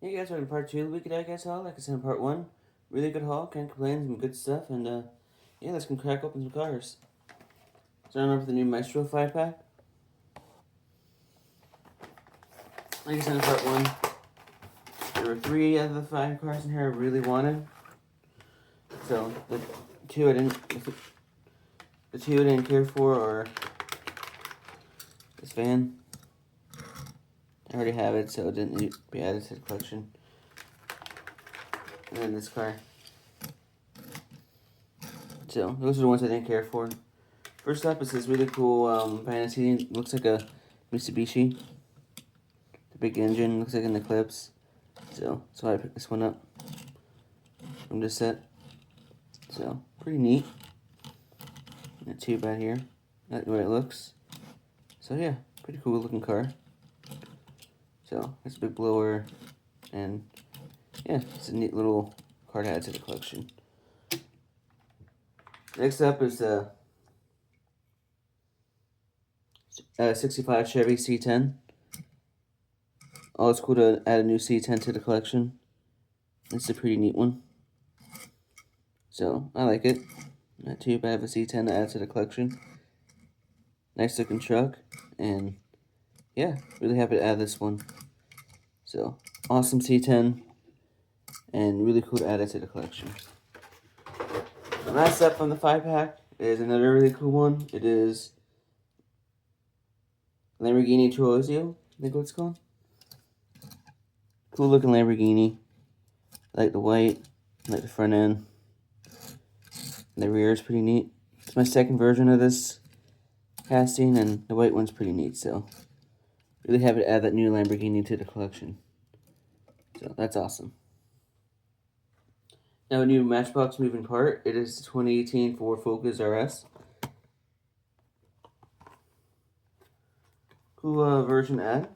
Hey guys, welcome to part 2 of the week of diecast haul. Like I said in part 1, really good haul, can't complain, some good stuff, and yeah, let's go crack open some cars. Starting off with the new Maestro 5-pack. Like I said in part 1, there were 3 out of the 5 cars in here I really wanted. So, the two I didn't care for are this van. I already have it, so it didn't need to be added to the collection. And then this car. So, those are the ones I didn't care for. First up is this really cool fantasy. Looks like a Mitsubishi. The big engine looks like an Eclipse. So that's why I picked this one up from this set. So pretty neat. Not too bad here. Not the way it looks. So yeah, pretty cool looking car. So it's a big blower, and yeah, it's a neat little car to add to the collection. Next up is the 65 Chevy C10. Oh, it's cool to add a new C10 to the collection. It's a pretty neat one. So I like it. Not too bad of a C10 to add to the collection. Nice looking truck, and yeah, really happy to add this one. So awesome C10, and really cool to add it to the collection. The last up from the 5-pack is another really cool one. It is Lamborghini Turismo, I think what it's called. Cool looking Lamborghini. I like the white, I like the front end. The rear is pretty neat. It's my second version of this casting, and the white one's pretty neat, so really happy to add that new Lamborghini to the collection. So that's awesome. Now a new Matchbox moving part. It is the 2018 Ford Focus RS. Cool version to add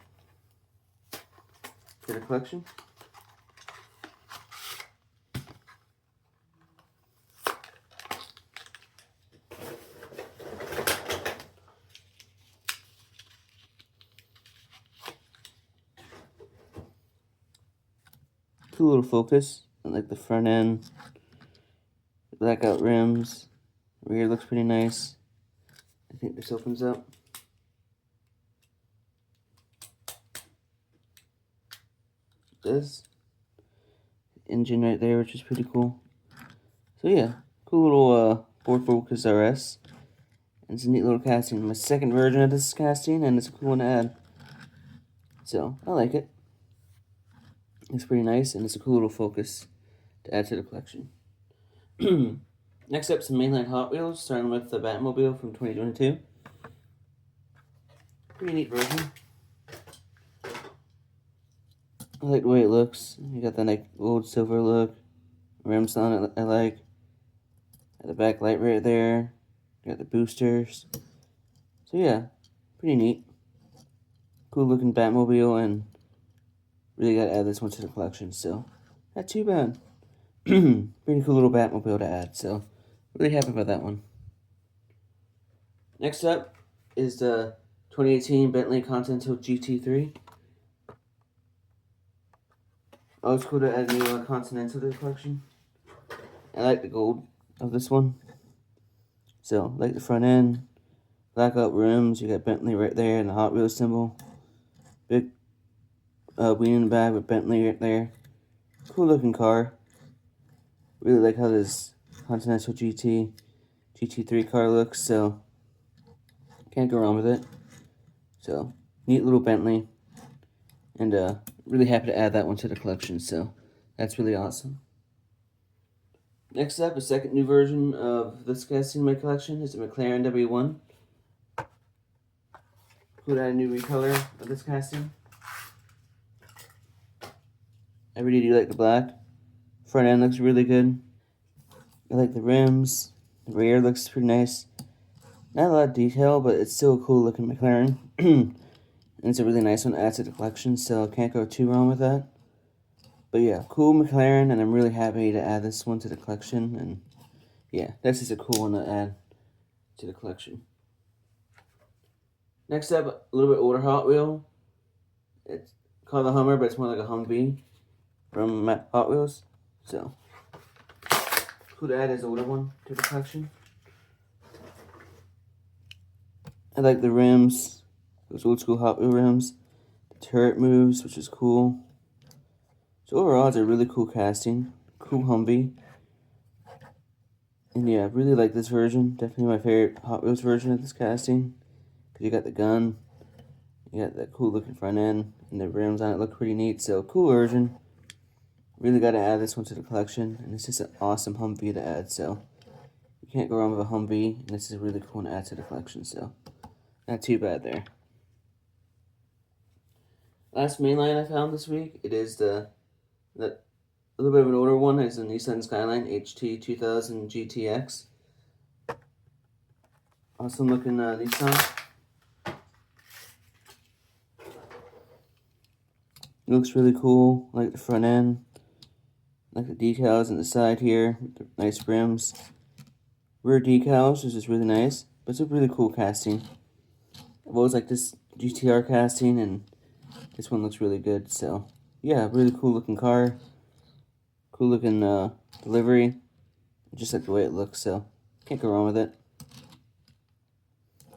to the collection. Cool little Focus. I like the front end. Blackout rims. Rear looks pretty nice. I think this opens up. This engine right there, which is pretty cool. So yeah, cool little Ford Focus RS. And it's a neat little casting. My second version of this casting, and it's a cool one to add. So I like it. It's pretty nice, and it's a cool little Focus to add to the collection. Next up, some mainline Hot Wheels, starting with the Batmobile from 2022. Pretty neat version. I like the way it looks. You got that like old silver look. Rims on it, I like. Got the backlight right there. Got the boosters. So yeah, pretty neat. Cool looking Batmobile, and really gotta add this one to the collection. So not too bad. Pretty cool little Batmobile to add. So really happy about that one. Next up is the 2018 Bentley Continental GT3. Oh, it's cool to add a new Continental to the collection. I like the gold of this one. So, like the front end, blackout rims, you got Bentley right there and the Hot Wheels symbol. Big wheel in the back with Bentley right there. Cool looking car. Really like how this Continental GT3 car looks, so can't go wrong with it. So, neat little Bentley. And really happy to add that one to the collection, so that's really awesome. Next up, a second new version of this casting in my collection is the McLaren W1. Cool to add a new recolor of this casting. I really do like the black. Front end looks really good. I like the rims. The rear looks pretty nice. Not a lot of detail, but it's still a cool looking McLaren. And it's a really nice one to add to the collection, so can't go too wrong with that. But yeah, cool McLaren, and I'm really happy to add this one to the collection. And yeah, that's just a cool one to add to the collection. Next up, a little bit older Hot Wheel. It's called the Hummer, but it's more like a Humvee. from Hot Wheels. So, cool to add his older one to the collection. I like the rims, those old school Hot Wheel rims. The turret moves, which is cool. So overall, it's a really cool casting. Cool Humvee. And yeah, I really like this version. Definitely my favorite Hot Wheels version of this casting. Because you got the gun, you got that cool looking front end, and the rims on it look pretty neat. So, cool version. Really got to add this one to the collection. And it's just an awesome Humvee to add. So, you can't go wrong with a Humvee. And this is really cool to add to the collection. So, not too bad there. Last mainline I found this week, it is a little bit of an older one. It's the Nissan Skyline HT 2000 GTX. Awesome looking Nissan. It looks really cool. I like the front end. I like the decals on the side here. The nice rims. Rear decals, which is really nice. But it's a really cool casting. I've always liked this GTR casting, and this one looks really good. So, yeah, really cool looking car. Cool looking delivery. Just like the way it looks, so can't go wrong with it.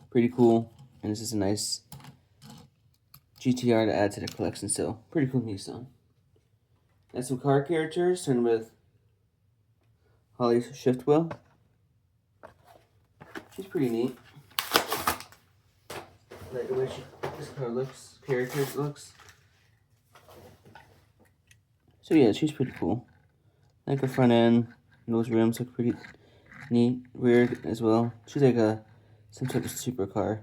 Pretty cool. And this is a nice GTR to add to the collection, so pretty cool Nissan. Got some car characters, starting with Holly's Shiftwell. She's pretty neat. I like the way this car looks, character looks. So yeah, she's pretty cool. I like her front end, and those rims look pretty neat. Rear as well. She's like some type of supercar.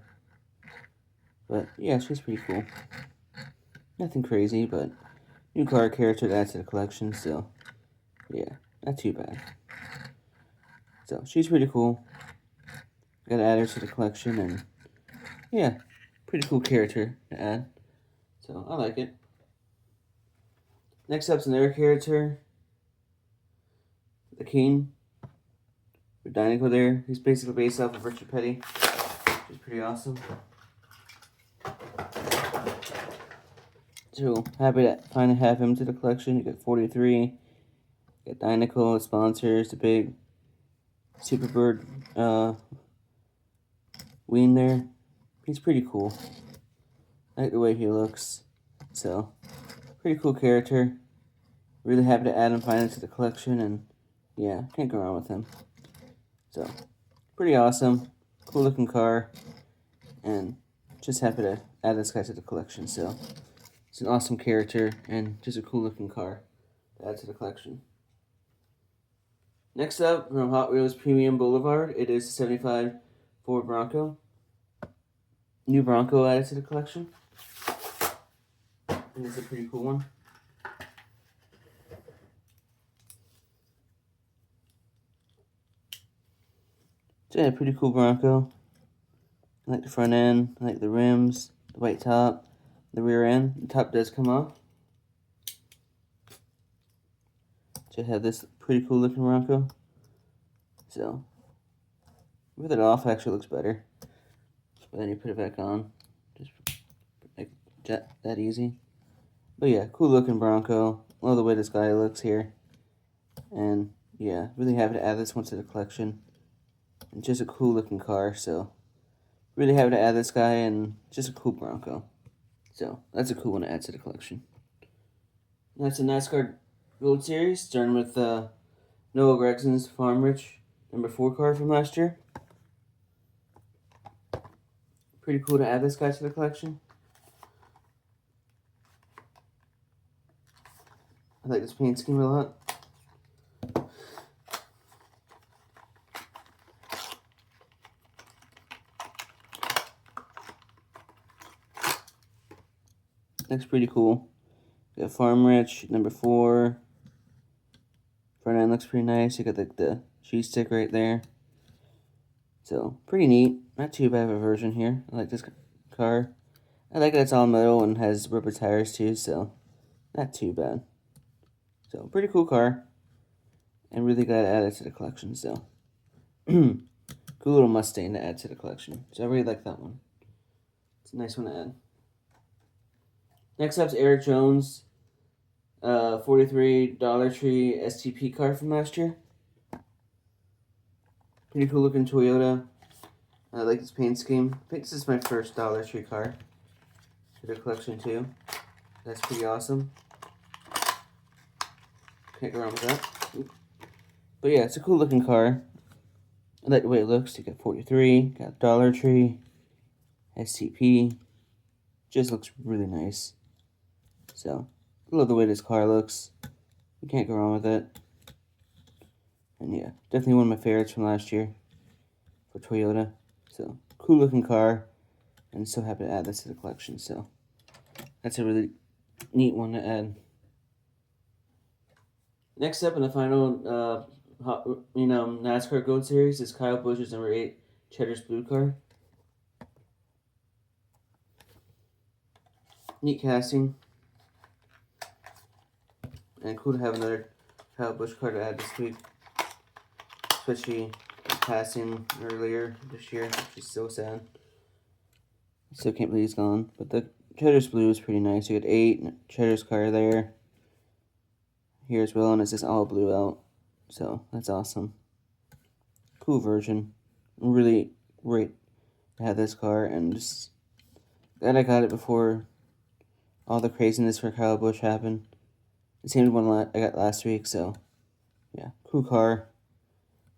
But yeah, she's pretty cool. Nothing crazy, but new car character to add to the collection, so yeah, not too bad. So she's pretty cool. Gotta add her to the collection, and yeah, pretty cool character to add. So I like it. Next up's another character, the King. With Dinoco there. He's basically based off of Richard Petty, which is pretty awesome. So happy to finally have him to the collection. You got 43. You got Dinoco sponsors, the big Superbird wing there. He's pretty cool. I like the way he looks. So, pretty cool character. Really happy to add him finally to the collection, and yeah, can't go wrong with him. So, pretty awesome. Cool looking car. And just happy to add this guy to the collection. So, it's an awesome character and just a cool looking car to add to the collection. Next up, from Hot Wheels Premium Boulevard, it is the 75 Ford Bronco. New Bronco added to the collection. And it's a pretty cool one. So yeah, pretty cool Bronco. I like the front end, I like the rims, the white top, the rear end. The top does come off. So I have this pretty cool looking Bronco. So, with it off, it actually looks better. But then you put it back on. Just like that easy. But yeah, cool looking Bronco. Love the way this guy looks here. And yeah, really happy to add this one to the collection. And just a cool looking car, so really happy to add this guy, and just a cool Bronco. So that's a cool one to add to the collection. That's the NASCAR Gold Series, starting with Noah Gregson's Farm Rich number 4 car from last year. Pretty cool to add this guy to the collection. I like this paint scheme a lot. Looks pretty cool. Got Farm Rich, number 4. Front end looks pretty nice. You got the cheese stick right there. So, pretty neat. Not too bad of a version here. I like this car. I like that it's all metal and has rubber tires too, so not too bad. So, pretty cool car. And really glad to add it to the collection, so. Cool little Mustang to add to the collection. So, I really like that one. It's a nice one to add. Next up is Eric Jones' $43 Dollar Tree STP car from last year. Pretty cool looking Toyota. I like this paint scheme. I think this is my first Dollar Tree car for the collection too. That's pretty awesome. Can't go wrong with that. But yeah, it's a cool looking car. I like the way it looks. You got 43, got Dollar Tree, STP. Just looks really nice. So, I love the way this car looks. You can't go wrong with it. And yeah, definitely one of my favorites from last year for Toyota. So, cool looking car. And so happy to add this to the collection. So, that's a really neat one to add. Next up in the final NASCAR Gold Series is Kyle Busch's number 8 Cheddar's Blue car. Neat casting. And cool to have another Kyle Busch car to add this week. Especially passing earlier this year, which is so sad. Still can't believe he's gone. But the Cheddar's Blue is pretty nice. You got 8 and Cheddar's car there. Here as well, and it's just all blue out. So that's awesome. Cool version. Really great to have this car, and just glad I got it before all the craziness for Kyle Busch happened. The same one I got last week, so yeah, cool car,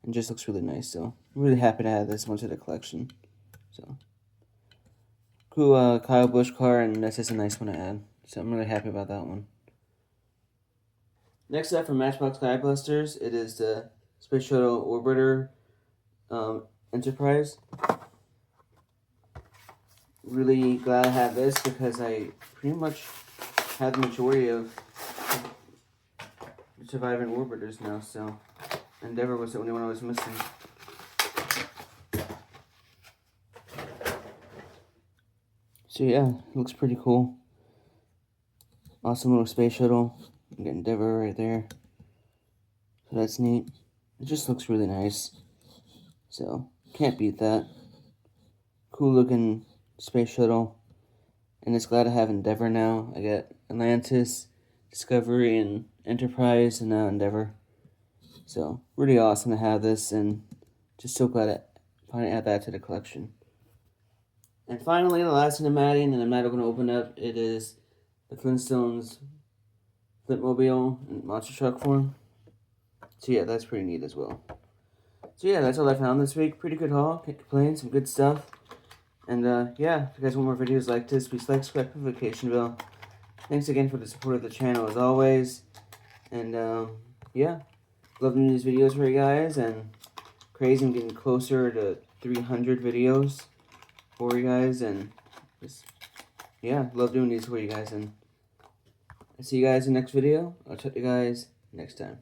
and just looks really nice. So I'm really happy to add this one to the collection. So cool Kyle Busch car, and that's just a nice one to add. So I'm really happy about that one. Next up from Matchbox Sky Blasters, it is the Space Shuttle Orbiter Enterprise. Really glad I have this because I pretty much have the majority of the surviving orbiters now, so Endeavor was the only one I was missing. So yeah, it looks pretty cool. Awesome little space shuttle. You got Endeavor right there. So that's neat. It just looks really nice. So, can't beat that. Cool looking space shuttle. And it's glad to have Endeavor now. I got Atlantis, Discovery, and Enterprise, and now Endeavor. So, really awesome to have this, and just so glad to finally add that to the collection. And finally, the last thing I'm adding, and I'm not going to open up, it is the Flintstones Flintmobile in monster truck form. So yeah, that's pretty neat as well. So yeah, that's all I found this week. Pretty good haul. Can't complain. Some good stuff. And yeah, if you guys want more videos like this, please like, subscribe, notification bell. Thanks again for the support of the channel as always. And yeah, love doing these videos for you guys. And crazy, I'm getting closer to 300 videos for you guys. And just, yeah, love doing these for you guys. And I'll see you guys in the next video. I'll talk to you guys next time.